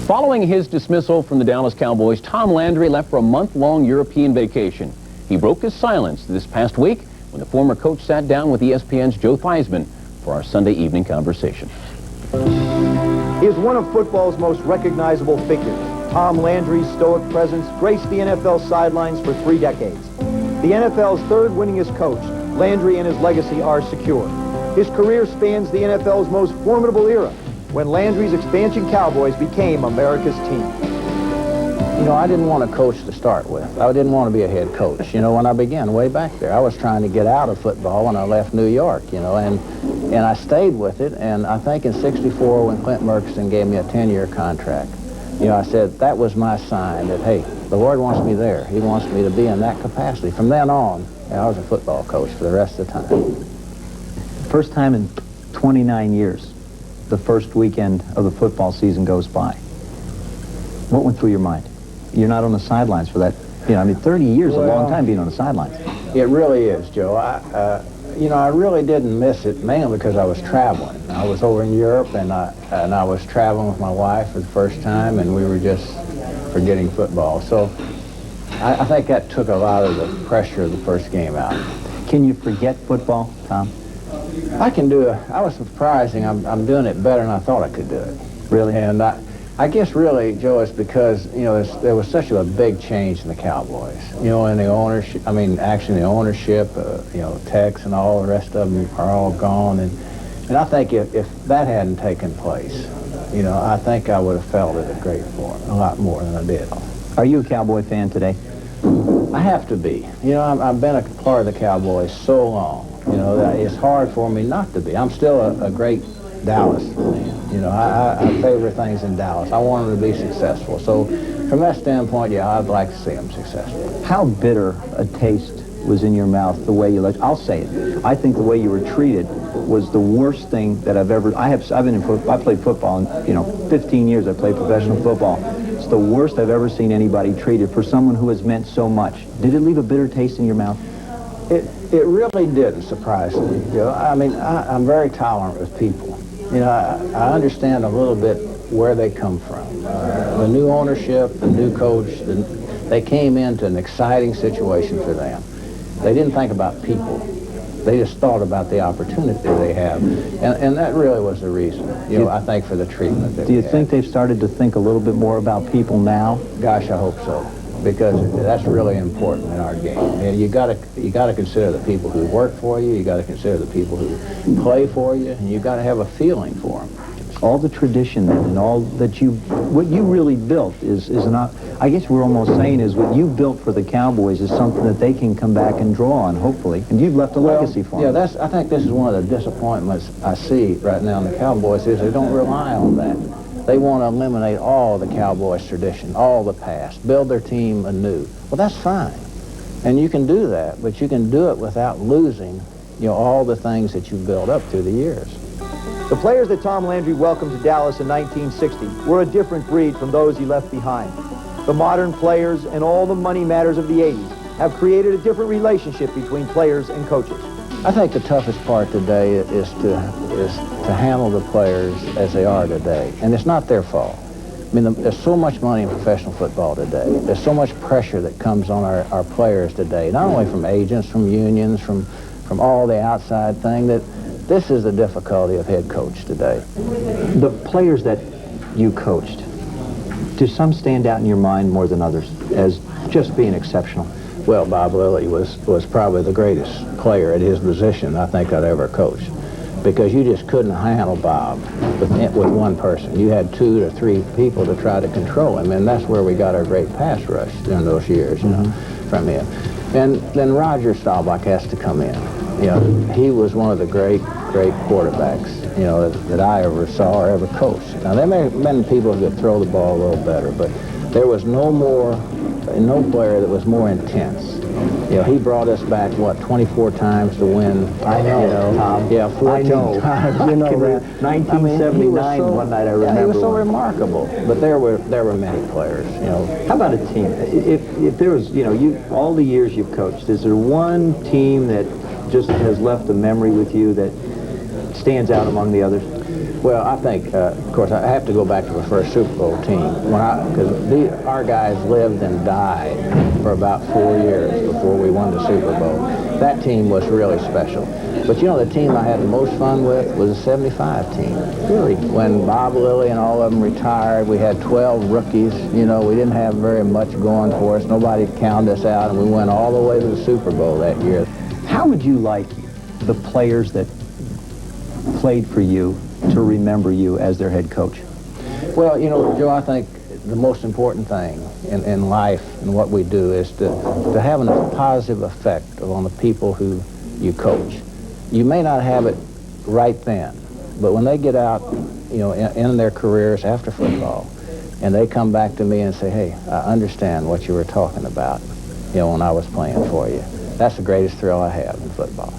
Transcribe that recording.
Following his dismissal from the Dallas Cowboys, Tom Landry left for a month-long European vacation. He broke his silence this past week when the former coach sat down with ESPN's Joe Theismann for our Sunday evening conversation. He is one of football's most recognizable figures. Tom Landry's stoic presence graced the NFL sidelines for 3 decades. The NFL's third winningest coach, Landry and his legacy are secure. His career spans the NFL's most formidable era, when Landry's expansion Cowboys became America's team. You know, I didn't want a coach to start with. I didn't want to be a head coach. You know, when I began way back there, I was trying to get out of football when I left New York, you know, and I stayed with it. And I think in '64, when Clint Murkison gave me a 10-year contract, you know, I said that was my sign that, hey, the Lord wants me there. He wants me to be in that capacity. From then on, I was a football coach for the rest of the time. First time in 29 years. The first weekend of the football season goes by. What went through your mind? You're not on the sidelines for that. You know, I mean, 30 years is a long time being on the sidelines. It really is, Joe. You know, I really didn't miss it, mainly because I was traveling. I was over in Europe, and I was traveling with my wife for the first time, and we were just forgetting football. So I think that took a lot of the pressure of the first game out. Can you forget football, Tom? I can do it. I was surprising. I'm doing it better than I thought I could do it. Really? And I guess really, Joe, it's because, you know, there was such a big change in the Cowboys. You know, in the ownership, I mean, actually the ownership, you know, Tex and all the rest of them are all gone. And I think if that hadn't taken place, you know, I think I would have felt it a lot more than I did. Are you a Cowboy fan today? I have to be. You know, I've been a part of the Cowboys so long. You know, that it's hard for me not to be. I'm still a great Dallas fan. You know, I favor things in Dallas. I want them to be successful. So from that standpoint, yeah, I'd like to see them successful. How bitter a taste was in your mouth the way you looked? I'll say it. I think the way you were treated was the worst thing that I've ever. I've been in football. I played football, and you know, 15 years I played professional football. It's the worst I've ever seen anybody treated for someone who has meant so much. Did it leave a bitter taste in your mouth? It really didn't, surprisingly. You know, I mean, I'm very tolerant with people. You know, I understand a little bit where they come from. The new ownership, the new coach, they came into an exciting situation for them. They didn't think about people. They just thought about the opportunity they have. And that really was the reason, you know, I think, for the treatment that Do you think they've started to think a little bit more about people now? Gosh, I hope so. Because that's really important in our game. And you got to consider the people who work for you. You got to consider the people who play for you, and you got to have a feeling for them. All the tradition then, and all that what you really built is not. I guess we're almost saying is what you built for the Cowboys is something that they can come back and draw on, hopefully. And you've left a legacy for them. Yeah, I think this is one of the disappointments I see right now in the Cowboys is they don't rely on that. They want to eliminate all the Cowboys tradition, all the past, build their team anew. Well, that's fine. And you can do that, but you can do it without losing, you know, all the things that you've built up through the years. The players that Tom Landry welcomed to Dallas in 1960 were a different breed from those he left behind. The modern players and all the money matters of the 80s have created a different relationship between players and coaches. I think the toughest part today is to handle the players as they are today, and it's not their fault. I mean, there's so much money in professional football today. There's so much pressure that comes on our players today, not only from agents, from unions, from all the outside thing, that this is the difficulty of head coach today. The players that you coached, do some stand out in your mind more than others as just being exceptional? Well, Bob Lilly was probably the greatest player at his position I think I'd ever coached, because you just couldn't handle Bob with one person. You had 2 to 3 people to try to control him, and that's where we got our great pass rush during those years, you know, from him. And then Roger Staubach has to come in. You know, he was one of the great quarterbacks, you know, that I ever saw or ever coached. Now, there may have been people who could throw the ball a little better, but there was no player that was more intense. You know, he brought us back, what, 24 times to win. I know, you know, Tom. Yeah, 14 times. You know that. 1979, one night I remember. Yeah, he was so remarkable. But there were many players, you know. How about a team? If there was, you know, all the years you've coached, is there one team that just has left a memory with you that stands out among the others? Well, I think, of course, I have to go back to the first Super Bowl team. Because our guys lived and died for about 4 years before we won the Super Bowl. That team was really special. But you know, the team I had the most fun with was the 75 team. Really? When Bob Lilly and all of them retired, we had 12 rookies. You know, we didn't have very much going for us. Nobody counted us out, and we went all the way to the Super Bowl that year. How would you like the players that played for you to remember you as their head coach? Well, you know, Joe, I think the most important thing in life and what we do is to have a positive effect on the people who you coach. You may not have it right then, but when they get out, you know, in their careers after football, and they come back to me and say, hey, I understand what you were talking about, you know, when I was playing for you. That's the greatest thrill I have in football.